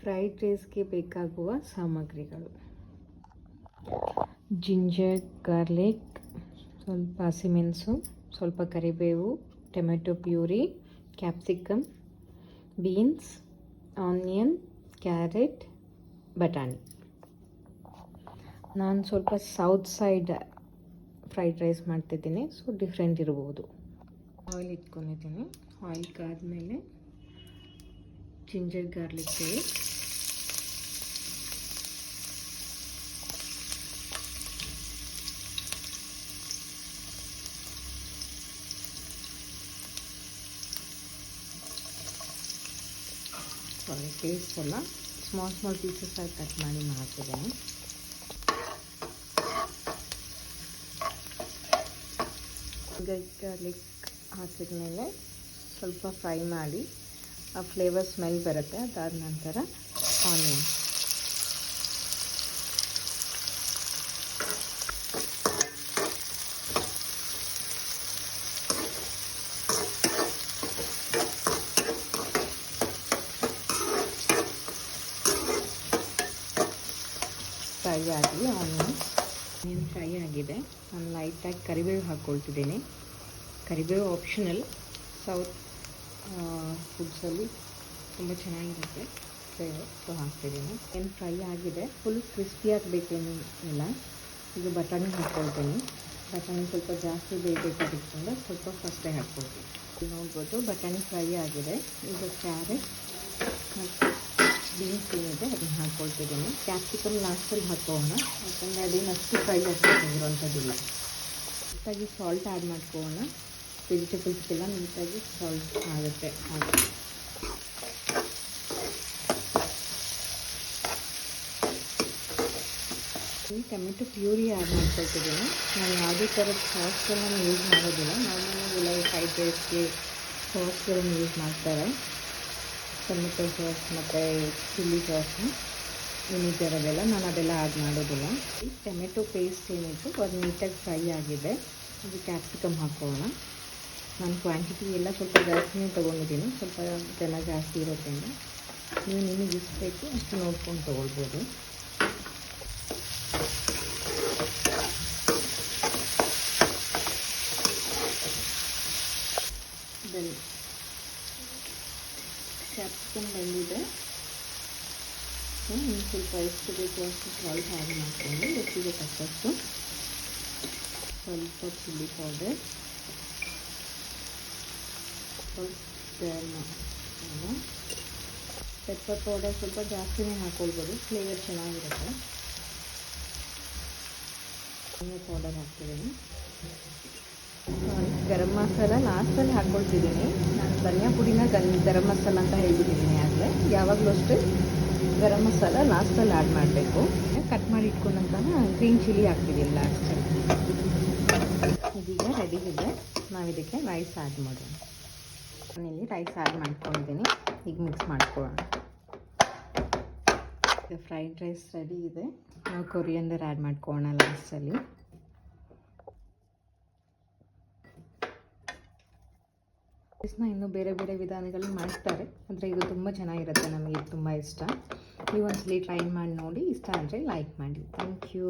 Fried ರೈಸ್ಗೆ ಬೇಕಾಗುವ ಸಾಮಗ್ರಿಗಳು: ginger garlic, ಸ್ವಲ್ಪ ಹಸಿಮೆಣಸು, ಸ್ವಲ್ಪ ಕರಿಬೇವು, tomato puree, capsicum, beans, onion, carrot, ಬಟಾಣಿ. ನಾನು ಸ್ವಲ್ಪ ಸೌತ್ ಸೈಡ್ ಫ್ರೈಡ್ ರೈಸ್ ಮಾಡ್ತಿದ್ದೀನಿ, ಸೊ ಡಿಫ್ರೆಂಟ್ ಇರ್ಬೋದು. ಆಯಿಲ್ ಇಟ್ಕೊಂಡಿದ್ದೀನಿ. ಆಯಿಲ್ ಕಾದ್ಮೇಲೆ ಜಿಂಜರ್ ಗಾರ್ಲಿಕ್ ಪೇಸ್ಟ್, ಪೇಸ್ಟ್ ಎಲ್ಲ ಸ್ಮಾಲ್ ಪೀಸಸ್ ಆಗಿ ಕಟ್ ಮಾಡಿ ಹಾಕಿದ್ದೀನಿ. ಗಾರ್ಲಿಕ್ ಹಾಕಿದ್ಮೇಲೆ ಸ್ವಲ್ಪ ಫ್ರೈ ಮಾಡಿ ಆ ಫ್ಲೇವರ್ ಸ್ಮೆಲ್ ಬರುತ್ತೆ. ಅದಾದ ನಂತರ ಆನಿಯನ್, ಫ್ರೈ ಆಗಿ ಆನಿಯನ್ ಫ್ರೈ ಆಗಿದೆ. ನಾನು ಲೈಟಾಗಿ ಕರಿಬೇವು ಹಾಕ್ಕೊಳ್ತಿದ್ದೀನಿ. ಕರಿಬೇವು ಆಪ್ಷನಲ್, ಸೌತ್ ಫುಡ್ಸಲ್ಲಿ ತುಂಬ ಚೆನ್ನಾಗಿರುತ್ತೆ ಫ್ಲೇವರ್, ಸೊ ಹಾಕ್ತಿದ್ದೀನಿ. ಏನು ಫ್ರೈ ಆಗಿದೆ, ಫುಲ್ ಕ್ರಿಸ್ಪಿ ಆಗಬೇಕೇನು ಇಲ್ಲ. ಈಗ ಬಟಾಣಿ ಹಾಕ್ಕೊಳ್ತೀನಿ. ಬಟಾಣಿ ಸ್ವಲ್ಪ ಜಾಸ್ತಿ ಬೇಯಬೇಕಾಗಿದ್ದರಿಂದ ಸ್ವಲ್ಪ ಫಸ್ಟೇ ಹಾಕ್ಕೊಳ್ತೀನಿ. ನೋಡ್ಬೋದು ಬಟಾಣಿ ಫ್ರೈ ಆಗಿದೆ. ಈಗ ಕ್ಯಾರೆಟ್ ಮತ್ತು ಬೀನ್ಸ್ ಏನಿದೆ ಅದನ್ನು ಹಾಕ್ಕೊಳ್ತಿದ್ದೀನಿ. ಕ್ಯಾಪ್ಸಿಕಮ್ ಲಾಸ್ಟಲ್ಲಿ ಹಾಕೋಣ, ಯಾಕಂದರೆ ಅದೇನು ಅಷ್ಟು ಫ್ರೈ ಆಗಿರೋಂಥದ್ದಿಲ್ಲ. ನೀಟಾಗಿ ಸಾಲ್ಟ್ ಆ್ಯಡ್ ಮಾಡ್ಕೊಳ್ಳೋಣ. ವೆಜಿಟೇಬಲ್ಸ್ಗೆಲ್ಲ ನೀಟಾಗಿ ಸಾಲ್ಟ್ ಆಗುತ್ತೆ. ಹಾಗೆ ಟೊಮೆಟೊ ಪ್ಯೂರಿ ಆ್ಯಡ್ ಮಾಡ್ಕೊಳ್ತಿದ್ದೀನಿ. ನಾನು ಯಾವುದೇ ಥರದ ಸಾಸ್ಗಳನ್ನು ಯೂಸ್ ಮಾಡೋದಿಲ್ಲ. ನಾರ್ಮಲಾಗೆಲ್ಲ ಫ್ರೈಡ್ ರೈಸ್ಗೆ ಸಾಸ್ಗಳನ್ನು ಯೂಸ್ ಮಾಡ್ತಾರೆ. ಟೊಮೆಟೊ ಸಾಸ್ ಮತ್ತು ಚಿಲ್ಲಿ ಸಾಸು, ವಿನಿಗರ್ ಅದೆಲ್ಲ, ನಾನು ಅದೆಲ್ಲ ಆ್ಯಡ್ ಮಾಡೋದಿಲ್ಲ. ಈ ಟೊಮೆಟೊ ಪೇಸ್ಟ್ ಏನಿತ್ತು ಅದು ನೀಟಾಗಿ ಫ್ರೈ ಆಗಿದೆ. ಇದು ಕ್ಯಾಪ್ಸಿಕಮ್ ಹಾಕೋಣ. ನಾನು ಕ್ವಾಂಟಿಟಿ ಎಲ್ಲ ಸ್ವಲ್ಪ ಜಾಸ್ತಿನೇ ತೊಗೊಂಡಿದ್ದೀನಿ, ಸ್ವಲ್ಪ ಜನ ಜಾಸ್ತಿ ಇರೋದ್ರಿಂದ ನೀವು ನಿಮಗೆ ಎಷ್ಟು ಬೇಕು ಅಷ್ಟು ನೋಡ್ಕೊಂಡು ತೊಗೊಳ್ಬೋದು. ಕ್ಯಾಪ್ಸಿಕಮ್ ಬಂದಿದೆ. ಇನ್ನು ಸ್ವಲ್ಪ ಎಷ್ಟು ಬೇಕು ಅಷ್ಟು ಸಾಲ್ಟ್ ಆ್ಯಡ್ ಮಾಡಿಕೊಂಡು ರುಚಿಗೆ ತಕ್ಕಷ್ಟು ಸ್ವಲ್ಪ ಚಿಲ್ಲಿ ಪೌಡರ್, ಪೆಪ್ಪರ್ ಪೌಡರ್ ಸ್ವಲ್ಪ ಜಾಸ್ತಿನೇ ಹಾಕ್ಕೊಳ್ಬೋದು, ಫ್ಲೇವರ್ ಚೆನ್ನಾಗಿರುತ್ತೆ. ಪೌಡರ್ ಹಾಕ್ತಿದ್ದೀನಿ. ಗರಂ ಮಸಾಲ ಲಾಸ್ಟಲ್ಲಿ ಹಾಕ್ಕೊಳ್ತಿದ್ದೀನಿ. ನಾನು ಧನಿಯಾ ಪುಡಿನ ಗರಂ ಮಸಾಲ ಅಂತ ಹೇಳ್ಬಿಟ್ಟಿದ್ದೀನಿ. ಆಗಲೇ ಯಾವಾಗಲೂ ಅಷ್ಟೇ ಗರಂ ಮಸಾಲ ಲಾಸ್ಟಲ್ಲಿ ಆ್ಯಡ್ ಮಾಡಬೇಕು. ಕಟ್ ಮಾಡಿ ಇಟ್ಕೊಂಡಂತಹ ಗ್ರೀನ್ ಚಿಲ್ಲಿ ಹಾಕ್ತಿದ್ದೀನಿ ಲಾಸ್ಟಲ್ಲಿ. ಇದೀಗ ರೆಡಿ ಇದೆ. ನಾವು ಇದಕ್ಕೆ ರೈಸ್ ಆ್ಯಡ್ ಮಾಡೋಣ. ನಾನಿಲ್ಲಿ ರೈಸ್ ಆ್ಯಡ್ ಮಾಡ್ಕೊಂಡಿದ್ದೀನಿ. ಈಗ ಮಿಕ್ಸ್ ಮಾಡ್ಕೊಳ್ಳೋಣ. ಫ್ರೈಡ್ ರೈಸ್ ರೆಡಿ ಇದೆ. ನಾವು ಕೊರಿಯಂಡರ್ ಆ್ಯಡ್ ಮಾಡ್ಕೊಳ್ಳೋಣ ಲಾಸ್ಟಲ್ಲಿ. ರೈಸ್ನ ಇನ್ನೂ ಬೇರೆ ಬೇರೆ ವಿಧಾನಗಳಲ್ಲಿ ಮಾಡ್ತಾರೆ, ಆದರೆ ಇದು ತುಂಬ ಚೆನ್ನಾಗಿರುತ್ತೆ. ನಮಗೆ ತುಂಬ ಇಷ್ಟ. ನೀವು ಒಂದ್ಸಲಿ ಟ್ರೈ ಮಾಡಿ ನೋಡಿ. ಇಷ್ಟ ಆದರೆ ಲೈಕ್ ಮಾಡಿ. Thank you.